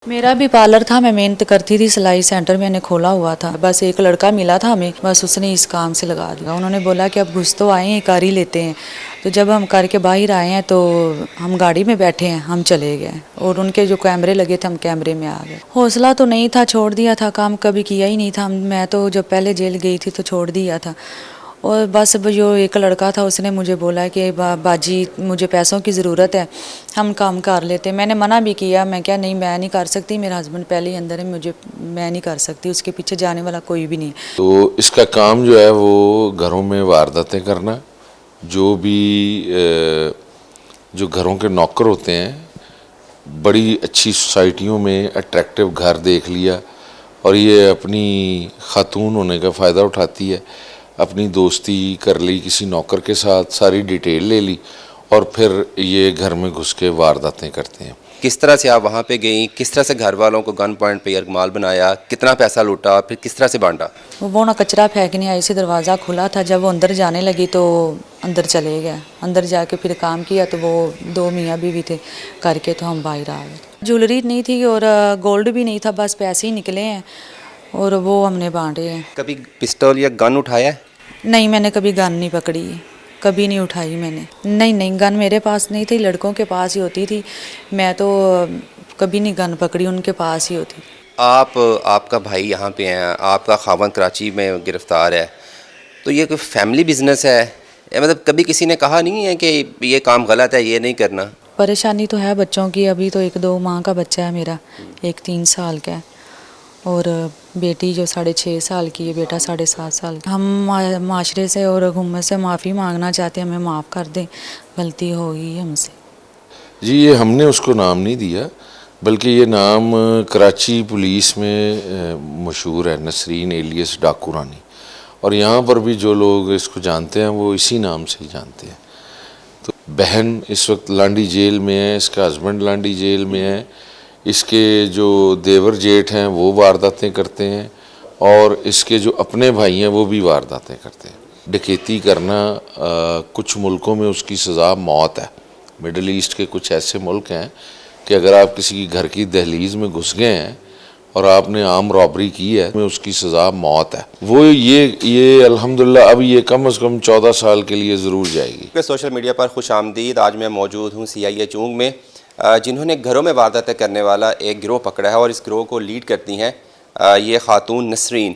मेरा भी पार्लर था, मैं मेहनत करती थी, सिलाई सेंटर मैंने खोला हुआ था। बस एक लड़का मिला था हमें, बस उसने इस काम से लगा दिया। उन्होंने बोला कि अब घुस तो आए हैं, कर ही लेते हैं। तो जब हम करके बाहर आए हैं तो हम गाड़ी में बैठे हैं, हम चले गए और उनके जो कैमरे लगे थे हम कैमरे में आ गए। हौसला तो नहीं था, छोड़ दिया था, काम कभी किया ही नहीं था। मैं तो जब पहले जेल गई थी तो छोड़ दिया था। और बस जो एक लड़का था उसने मुझे बोला कि बाजी मुझे पैसों की ज़रूरत है, हम काम कर लेते। मैंने मना भी किया, मैं क्या नहीं, मैं नहीं कर सकती, मेरा हस्बैंड पहले ही अंदर है, मैं नहीं कर सकती, उसके पीछे जाने वाला कोई भी नहीं। तो इसका काम जो है वो घरों में वारदातें करना, जो भी जो घरों के नौकर होते हैं, बड़ी अच्छी सोसाइटियों में अट्रैक्टिव घर देख लिया और ये अपनी खातून होने का फ़ायदा उठाती है, अपनी दोस्ती कर ली किसी नौकर के साथ, सारी डिटेल ले ली और फिर ये घर में घुस के वारदातें करते हैं। किस तरह से आप वहाँ पे गई, किस तरह से घर वालों को गन पॉइंट पे यरगमाल बनाया, कितना पैसा लूटा, फिर किस तरह से बांटा? वो ना कचरा फेंकने आई सी, दरवाज़ा खुला था, जब वो अंदर जाने लगी तो अंदर चले गए। अंदर जाके फिर काम किया तो वो दो मियाँ बीवी थे, करके तो हम बाहर आ गए। ज्वेलरी नहीं थी और गोल्ड भी नहीं था, बस पैसे ही निकले हैं और वो हमने बांटे हैं। कभी पिस्टल या गन उठाया है? नहीं, मैंने कभी गन नहीं पकड़ी, कभी नहीं उठाई मैंने। नहीं, गन मेरे पास नहीं थी, लड़कों के पास ही होती थी। मैं तो कभी नहीं गन पकड़ी, उनके पास ही होती। आपका भाई यहाँ पे हैं, आपका खावंद कराची में गिरफ्तार है, तो ये कोई फैमिली बिजनेस है या मतलब कभी किसी ने कहा नहीं है कि ये काम गलत है, ये नहीं करना? परेशानी तो है बच्चों की, अभी तो 1-2 माह का बच्चा है मेरा, एक 3 साल का है और बेटी जो 6.5 साल की है, बेटा 7.5 साल का। हम माशरे से और हुकूमत से माफ़ी मांगना चाहते हैं, हमें माफ़ कर दें, गलती हो गई है हमसे। जी, ये हमने उसको नाम नहीं दिया, बल्कि ये नाम कराची पुलिस में मशहूर है, नसरीन एलियस डाकू रानी। और यहाँ पर भी जो लोग इसको जानते हैं वो इसी नाम से ही जानते हैं। तो बहन इस वक्त लांडी जेल में है, इसका हस्बैंड लांडी जेल में है, इसके जो देवर जेठ हैं वो वारदातें करते हैं और इसके जो अपने भाई हैं वो भी वारदातें करते हैं। डकैती करना कुछ मुल्कों में उसकी सज़ा मौत है। मिडल ईस्ट के कुछ ऐसे मुल्क हैं कि अगर आप किसी की घर की दहलीज में घुस गए हैं और आपने आम रॉबरी की है में उसकी सज़ा मौत है। वो ये अल्हम्दुलिल्लाह अब ये कम से कम 14 साल के लिए ज़रूर जाएगी। सोशल मीडिया पर खुश आमदीद। आज मैं मौजूद हूँ CIA चूंग में, जिन्होंने घरों में वारदातें करने वाला एक गिरोह पकड़ा है और इस गिरोह को लीड करती हैं ये खातून नसरीन,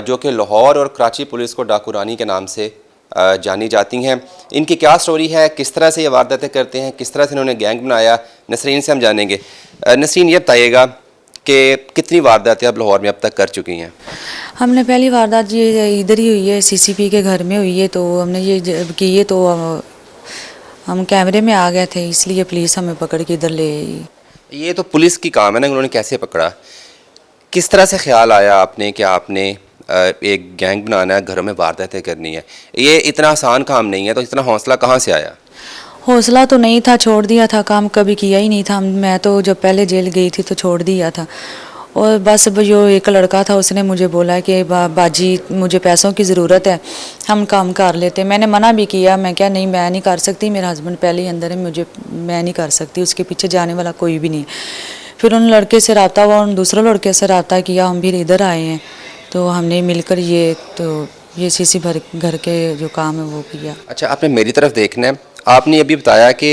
जो कि लाहौर और कराची पुलिस को डाकू रानी के नाम से जानी जाती हैं। इनकी क्या स्टोरी है, किस तरह से ये वारदातें करते हैं, किस तरह से इन्होंने गैंग बनाया, नसरीन से हम जानेंगे। नसरीन, ये बताइएगा कि कितनी वारदातें अब लाहौर में अब तक कर चुकी हैं? हमने पहली वारदात ये इधर ही हुई है, CCP के घर में हुई है, तो हमने ये की है तो हम कैमरे में आ गए थे, इसलिए पुलिस हमें पकड़ के इधर ले आई। ये तो पुलिस की काम है ना, उन्होंने कैसे पकड़ा? किस तरह से ख्याल आया आपने कि आपने एक गैंग बनाना है, घरों में वारदातें करनी है? ये इतना आसान काम नहीं है, तो इतना हौसला कहाँ से आया? हौसला तो नहीं था, छोड़ दिया था, काम कभी किया ही नहीं था। मैं तो जब पहले जेल गई थी तो छोड़ दिया था। और बस जो एक लड़का था उसने मुझे बोला कि बाजी मुझे पैसों की ज़रूरत है, हम काम कर लेते। मैंने मना भी किया, मैं क्या नहीं, मैं नहीं कर सकती, मेरा हस्बैंड पहले ही अंदर है, मैं नहीं कर सकती, उसके पीछे जाने वाला कोई भी नहीं। फिर उन लड़के से रब्ता हुआ, उन दूसरे लड़के से रब्ता किया, हम भी इधर आए हैं तो हमने मिलकर ये CC घर के जो काम है वो किया। अच्छा, आपने मेरी तरफ देखना है। आपने अभी बताया कि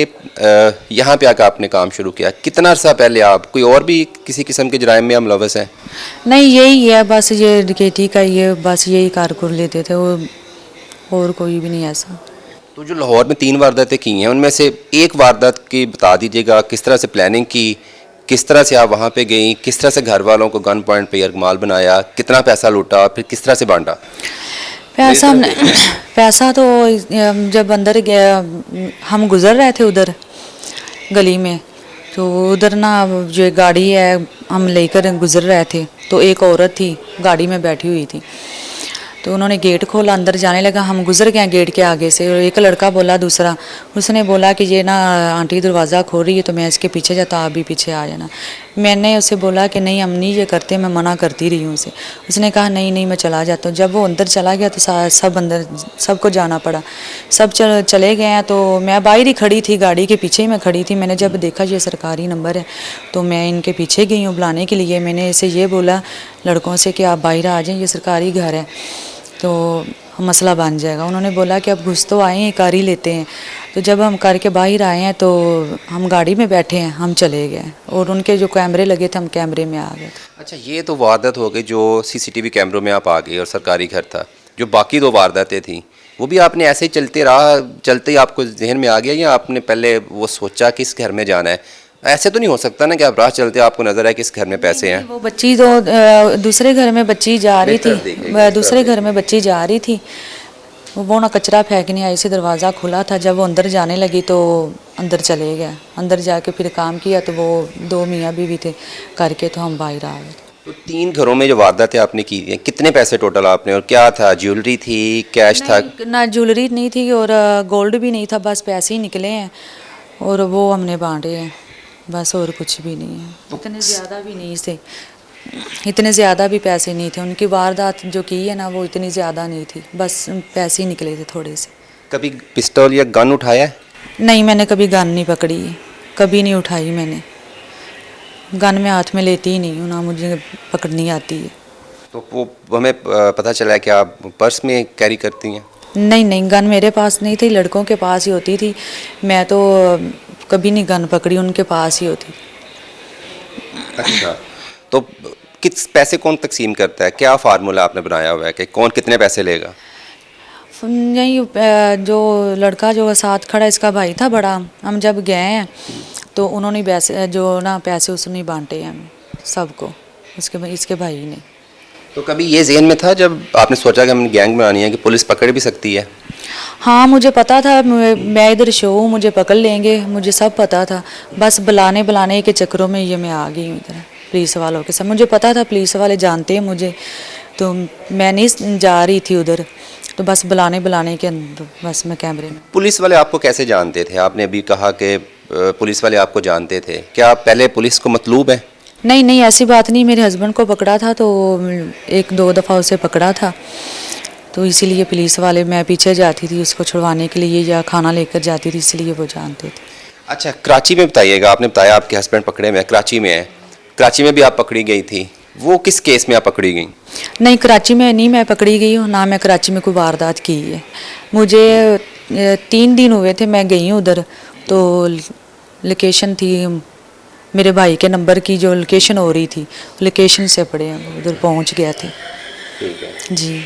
यहाँ पे आकर आपने काम शुरू किया। कितना अर्सा पहले आप कोई और भी किसी किस्म के जराइम में मुलव्वस हैं? नहीं, यही है बस, ये डकैती का ये बस यही कारकुर लेते थे, वो और कोई भी नहीं ऐसा। तो जो लाहौर में 3 वारदातें की हैं उनमें से एक वारदात की बता दीजिएगा, किस तरह से प्लानिंग की, किस तरह से आप वहाँ पे गई, किस तरह से घर वालों को गन पॉइंट पे यरगमाल बनाया, कितना पैसा लूटा, फिर किस तरह से बांटा? पैसा तो जब अंदर गया, हम गुजर रहे थे उधर गली में, तो उधर ना जो गाड़ी है हम लेकर गुजर रहे थे, तो एक औरत थी गाड़ी में बैठी हुई थी, तो उन्होंने गेट खोला, अंदर जाने लगा, हम गुजर गए गेट के आगे से। और एक लड़का बोला, दूसरा उसने बोला कि ये ना आंटी दरवाज़ा खोल रही है तो मैं इसके पीछे जाता, आप भी पीछे आ जाना। मैंने उसे बोला कि नहीं हम नहीं ये करते, मैं मना करती रही हूँ उसे। उसने कहा नहीं नहीं मैं चला जाता हूँ। जब वो अंदर चला गया तो सब अंदर, सबको जाना पड़ा। सब चले गए हैं तो मैं बाहर ही खड़ी थी, गाड़ी के पीछे ही मैं खड़ी थी। मैंने जब देखा ये सरकारी नंबर है तो मैं इनके पीछे गई हूँ बुलाने के लिए। मैंने इसे ये बोला लड़कों से कि आप बाहर आ जाएं, ये सरकारी घर है तो मसला बन जाएगा। उन्होंने बोला कि अब घुस तो आए हैं, कर ही लेते हैं। तो जब हम करके बाहर आए हैं तो हम गाड़ी में बैठे हैं, हम चले गए और उनके जो कैमरे लगे थे हम कैमरे में आ गए। अच्छा, ये तो वारदात हो गई जो सीसीटीवी कैमरों में आप आ गए और सरकारी घर था। जो बाकी 2 वारदातें थी वो भी आपने ऐसे ही चलते ही आपको जहन में आ गया, या आपने पहले वो सोचा कि इस घर में जाना है? ऐसे तो नहीं हो सकता ना कि आप राह चलते आपको नज़र आए कि इस घर में पैसे हैं। वो बच्ची तो दूसरे घर में बच्ची जा रही थी, दूसरे घर में बच्ची जा रही थी। वो ना कचरा फेंकने आई सी, दरवाज़ा खुला था। जब वो अंदर जाने लगी तो अंदर चले गया। अंदर जाके फिर काम किया तो वो 2 मियाँ बीवी थे करके, तो हम बाहर आ गए। तो 3 घरों में जो वारदातें आपने की हैं, कितने पैसे टोटल आपने, और क्या था? ज्वेलरी थी, कैश था? ना ज्वेलरी नहीं थी और गोल्ड भी नहीं था, बस पैसे ही निकले हैं और वो हमने बांटे हैं बस, और कुछ भी नहीं है। इतने ज़्यादा भी नहीं थे, इतने ज़्यादा भी पैसे नहीं थे। उनकी वारदात जो की है ना वो इतनी ज़्यादा नहीं थी, बस पैसे ही निकले थे थोड़े से। कभी पिस्टल या गन उठाया है? नहीं, मैंने कभी गन नहीं पकड़ी है, कभी नहीं उठाई मैंने। गन में हाथ में लेती ही नहीं हूँ, ना मुझे पकड़नी आती है। तो वो हमें पता चला है कि आप पर्स में कैरी करती हैं? नहीं नहीं, गन मेरे पास नहीं थी, लड़कों के पास ही होती थी। मैं तो कभी नहीं गन पकड़ी, उनके पास ही होती। अच्छा, तो किस पैसे कौन तकसीम करता है? क्या फार्मूला आपने बनाया हुआ है कि कौन कितने पैसे लेगा? यही जो लड़का जो साथ खड़ा इसका भाई था बड़ा, हम जब गए हैं तो उन्होंने पैसे जो ना पैसे उसने बांटे हैं हमें सबको, इसके भाई ने। तो कभी ये ज़हन में था जब आपने सोचा कि हमने गैंग बनानी है कि पुलिस पकड़ भी सकती है? हाँ मुझे पता था, मैं इधर शो हूँ, मुझे पकड़ लेंगे, मुझे सब पता था। बस बुलाने के चक्करों में ये मैं आ गई हूँ इधर पुलिस वालों के साथ। मुझे पता था पुलिस वाले जानते हैं मुझे, तो मैं नहीं जा रही थी उधर। तो बस बुलाने के अंदर बस मैं कैमरे में। पुलिस वाले आपको कैसे जानते थे? आपने अभी कहा कि पुलिस वाले आपको जानते थे, क्या आप पहले पुलिस को मतलूब हैं? नहीं नहीं, ऐसी बात नहीं। मेरे हस्बैंड को पकड़ा था तो 1-2 दफ़ा उसे पकड़ा था, तो इसीलिए पुलिस वाले, मैं पीछे जाती थी उसको छुड़वाने के लिए या खाना लेकर जाती थी, इसलिए वो जानते थे। अच्छा, कराची में बताइएगा, आपने बताया आपके हस्बैंड पकड़े हुए हैं, कराची में है। कराची में भी आप पकड़ी गई थी, वो किस केस में आप पकड़ी गई? नहीं, कराची में नहीं मैं पकड़ी गई हूँ, ना मैं कराची में कोई वारदात की है। मुझे 3 दिन हुए थे मैं गई हूँ उधर, तो लोकेशन थी मेरे भाई के नंबर की, जो लोकेशन हो रही थी लोकेशन से पड़े उधर पहुँच गया थे। ठीक है जी।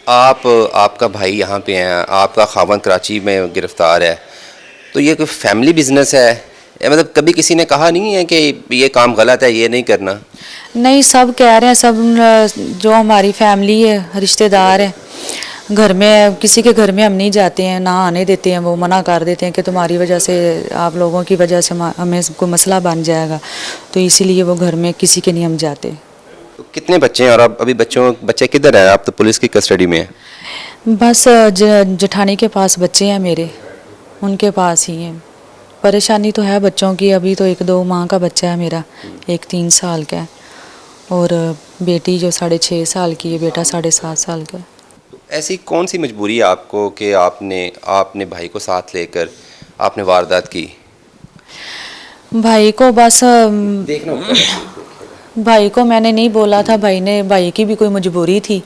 आपका भाई यहाँ पे हैं, आपका खावन कराची में गिरफ्तार है, तो ये कोई फैमिली बिजनेस है या मतलब कभी किसी ने कहा नहीं है कि ये काम गलत है, ये नहीं करना? नहीं, सब कह रहे हैं, सब जो हमारी फैमिली है, रिश्तेदार है, घर में किसी के घर में हम नहीं जाते हैं, ना आने देते हैं। वो मना कर देते हैं कि तुम्हारी वजह से, आप लोगों की वजह से हमें कोई मसला बन जाएगा, तो इसीलिए वो घर में किसी के नहीं हम जाते। तो कितने बच्चे हैं और अब अभी बच्चे किधर हैं? आप तो पुलिस की कस्टडी में हैं। बस जेठानी के पास बच्चे हैं मेरे, उनके पास ही हैं। परेशानी तो है बच्चों की, अभी तो 1-2 माह का बच्चा है मेरा, एक 3 साल का है और बेटी जो 6.5 साल की है, बेटा 7.5 साल का है। ऐसी कौन सी मजबूरी है आपको कि आपने भाई को साथ लेकर आपने वारदात की? भाई को बस देखना भाई को मैंने नहीं बोला था, भाई की भी कोई मजबूरी थी,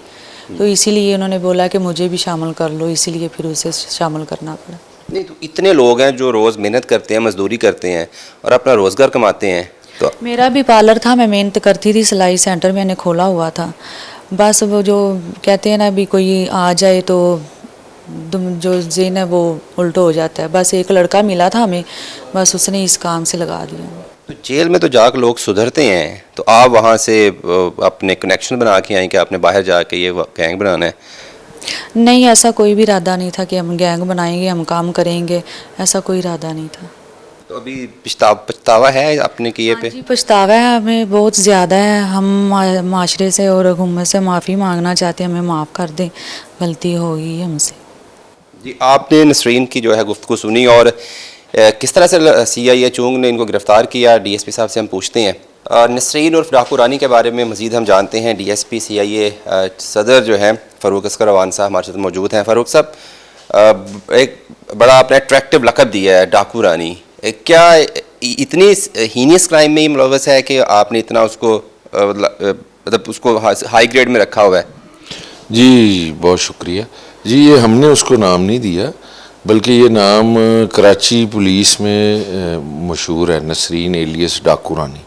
तो इसीलिए उन्होंने बोला कि मुझे भी शामिल कर लो, इसीलिए फिर उसे शामिल करना पड़ा। नहीं, तो इतने लोग हैं जो रोज़ मेहनत करते हैं, मजदूरी करते हैं और अपना रोज़गार कमाते हैं। तो मेरा भी पार्लर था, मैं मेहनत करती थी, सिलाई सेंटर मैंने खोला हुआ था। बस वो जो कहते हैं ना, अभी कोई आ जाए तो जो जेन है वो उल्टो हो जाता है। बस एक लड़का मिला था हमें, बस उसने इस काम से लगा दिया। तो जेल में तो जाकर लोग सुधरते हैं, तो आप वहाँ से अपने कनेक्शन बना के आए कि आपने बाहर जाके ये गैंग बनाना है? नहीं, ऐसा कोई भी इरादा नहीं था कि हम गैंग बनाएंगे, हम काम करेंगे, ऐसा कोई इरादा नहीं था। तो अभी पछतावा है अपने किए पे? जी, पछतावा है हमें बहुत ज़्यादा है। हम माशरे से और हुकूमत से माफ़ी मांगना चाहते हैं, हमें माफ़ कर दें, गलती हो गई हमसे। जी, आपने नसरीन की जो है गुफ्तगू सुनी और किस तरह से CI चुंग ने इनको गिरफ़्तार किया, DSP साहब से हम पूछते हैं। नसरीन उर्फ डाकू रानी के बारे में मज़ीद हम जानते हैं। DSP CIA सदर जो हैं फ़ारूक अस्कर अवान साहब हमारे साथ मौजूद हैं। फ़ारूक साहब, एक बड़ा आपने अट्रैक्टिव लक़ब दिया है डाकू रानी, क्या इतनी हीनियस क्राइम में ही मुलव्वस है कि आपने इतना उसको मतलब उसको हाई ग्रेड में रखा हुआ है? जी बहुत शुक्रिया जी। ये हमने उसको नाम नहीं दिया, बल्कि ये नाम कराची पुलिस में मशहूर है, नसरीन एलियस डाकू रानी।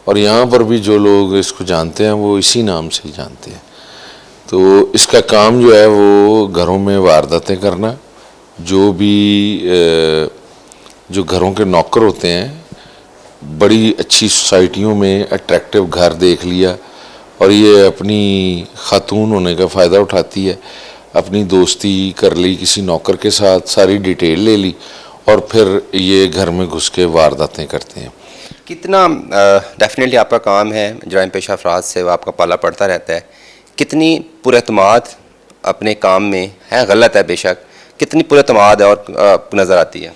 और यहाँ पर भी जो लोग इसको जानते हैं वो इसी नाम से ही जानते हैं। तो इसका काम जो है वो घरों में वारदातें करना, जो भी जो घरों के नौकर होते हैं, बड़ी अच्छी सोसाइटियों में अट्रैक्टिव घर देख लिया और ये अपनी खातून होने का फ़ायदा उठाती है, अपनी दोस्ती कर ली किसी नौकर के साथ, सारी डिटेल ले ली और फिर ये घर में घुस के वारदातें करते हैं। कितना डेफिनेटली आपका काम है, जराइम पेशा अफराद से आपका पाला पड़ता रहता है, कितनी पुरएतमाद अपने काम में है? गलत है बेशक, कितनी पुरएतमाद है और नज़र आती है?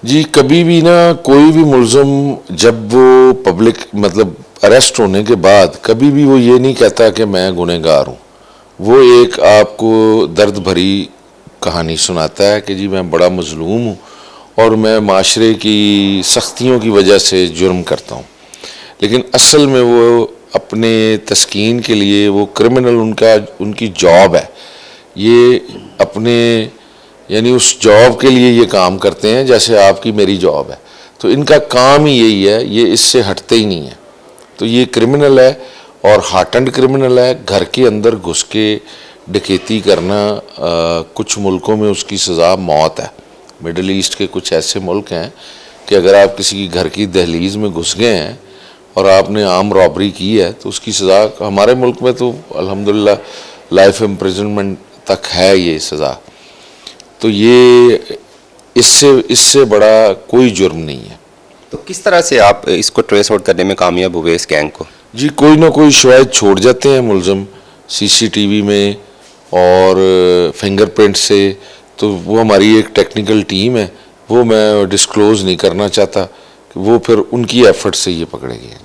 जी कभी भी ना कोई भी मुलज़म जब वो पब्लिक मतलब अरेस्ट होने के बाद कभी भी वो ये नहीं कहता कि मैं गुनहगार हूँ। वो एक आपको दर्द भरी कहानी सुनाता है कि जी मैं बड़ा मज़लूम हूँ और मैं माशरे की सख्तियों की वजह से जुर्म करता हूँ, लेकिन असल में वो अपने तस्कीन के लिए वो क्रिमिनल उनकी जॉब है, ये अपने यानी उस जॉब के लिए ये काम करते हैं जैसे आपकी मेरी जॉब है। तो इनका काम ही यही है, ये इससे हटते ही नहीं है। तो ये क्रिमिनल है और हार्टेंड क्रिमिनल है। घर के अंदर घुस के डकैती करना, कुछ मुल्कों में उसकी सज़ा मौत है। मिडल ईस्ट के कुछ ऐसे मुल्क हैं कि अगर आप किसी की घर की दहलीज में घुस गए हैं और आपने आम रॉबरी की है तो उसकी सज़ा, हमारे मुल्क में तो अल्हम्दुलिल्लाह लाइफ इम्प्रिजनमेंट तक है ये सज़ा। तो ये इससे बड़ा कोई जुर्म नहीं है। तो किस तरह से आप इसको ट्रेस आउट करने में कामयाब हुए इस गैंग को? जी कोई ना कोई शवायद छोड़ जाते हैं मुलज़म CCTV में और फिंगरप्रिंट से। तो वो हमारी एक टेक्निकल टीम है, वो मैं डिस्क्लोज़ नहीं करना चाहता कि वो फिर उनकी एफर्ट से ये पकड़े गए।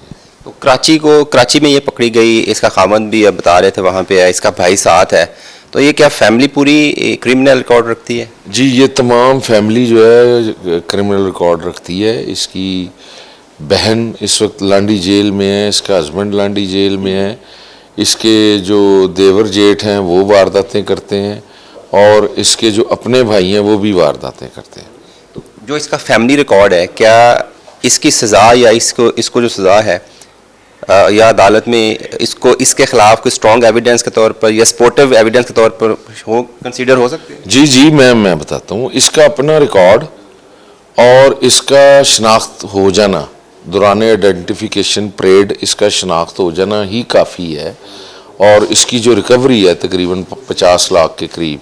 तो कराची में ये पकड़ी गई, इसका खामन भी अब बता रहे थे वहाँ पे है, इसका भाई साथ है, तो ये क्या फैमिली पूरी क्रिमिनल रिकॉर्ड रखती है? जी ये तमाम फैमिली जो है क्रिमिनल रिकॉर्ड रखती है। इसकी बहन इस वक्त लांडी जेल में है, इसका हस्बैंड लांडी जेल में है, इसके जो देवर जेठ हैं वो वारदातें करते हैं और इसके जो अपने भाई हैं वो भी वारदातें करते हैं। तो जो इसका फैमिली रिकॉर्ड है, क्या इसकी सज़ा या इसको जो सज़ा है या अदालत में इसको इसके खिलाफ कोई स्ट्रॉन्ग एविडेंस के तौर पर या सपोर्टिव एविडेंस के तौर पर कंसीडर हो सकते हैं? जी मैं बताता हूँ। इसका अपना रिकॉर्ड और इसका शनाख्त हो जाना, दौरान आइडेंटिफिकेशन परेड इसका शनाख्त हो जाना ही काफ़ी है। और इसकी जो रिकवरी है तकरीबन 50 लाख के करीब,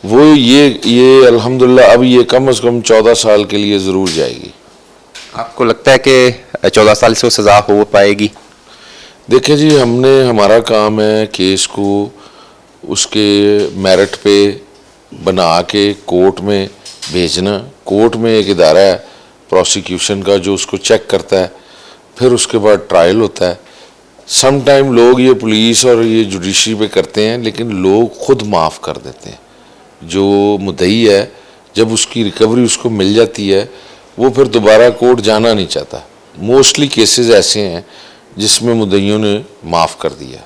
वो ये अल्हम्दुलिल्लाह अब ये कम से कम 14 साल के लिए ज़रूर जाएगी। आपको लगता है कि 14 साल से वो सज़ा हो पाएगी? देखिए जी, हमारा काम है केस को उसके मेरिट पे बना के कोर्ट में भेजना। कोर्ट में एक इदारा है प्रोसिक्यूशन का जो उसको चेक करता है, फिर उसके बाद ट्रायल होता है। सम टाइम लोग ये पुलिस और ये जुडिशरी पे करते हैं, लेकिन लोग खुद माफ़ कर देते हैं। जो मुद्दई है जब उसकी रिकवरी उसको मिल जाती है वो फिर दोबारा कोर्ट जाना नहीं चाहता। मोस्टली केसेस ऐसे हैं जिसमें मुद्दइयों ने माफ़ कर दिया।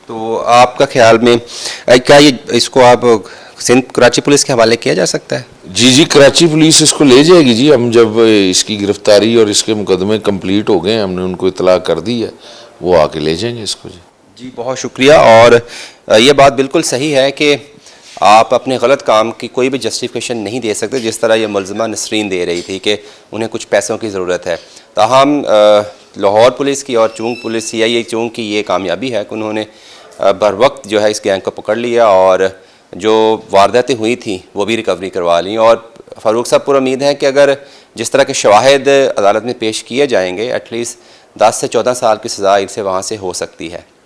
तो आपका ख्याल में क्या ये इसको आप सिंध कराची पुलिस के हवाले किया जा सकता है? जी कराची पुलिस इसको ले जाएगी जी। हम जब इसकी गिरफ्तारी और इसके मुकदमे कंप्लीट हो गए, हमने उनको इतला कर दी है, वो आके ले जाएंगे इसको जी। बहुत शुक्रिया। और ये बात बिल्कुल सही है कि आप अपने गलत काम की कोई भी जस्टिफिकेशन नहीं दे सकते, जिस तरह ये मुलज़िमा नसरीन दे रही थी कि उन्हें कुछ पैसों की ज़रूरत है। ताहम लाहौर पुलिस की और चूंग पुलिस CIA चूंग की ये कामयाबी है कि उन्होंने बर वक्त जो है इस गैंग को पकड़ लिया और जो वारदातें हुई थी वो भी रिकवरी करवा ली। और फ़ारूक साहब पूरा उम्मीद है कि अगर जिस तरह के शवाहिद अदालत में पेश किए जाएंगे, एटलीस्ट 10 से 14 साल की सज़ा इनसे वहाँ से हो सकती है।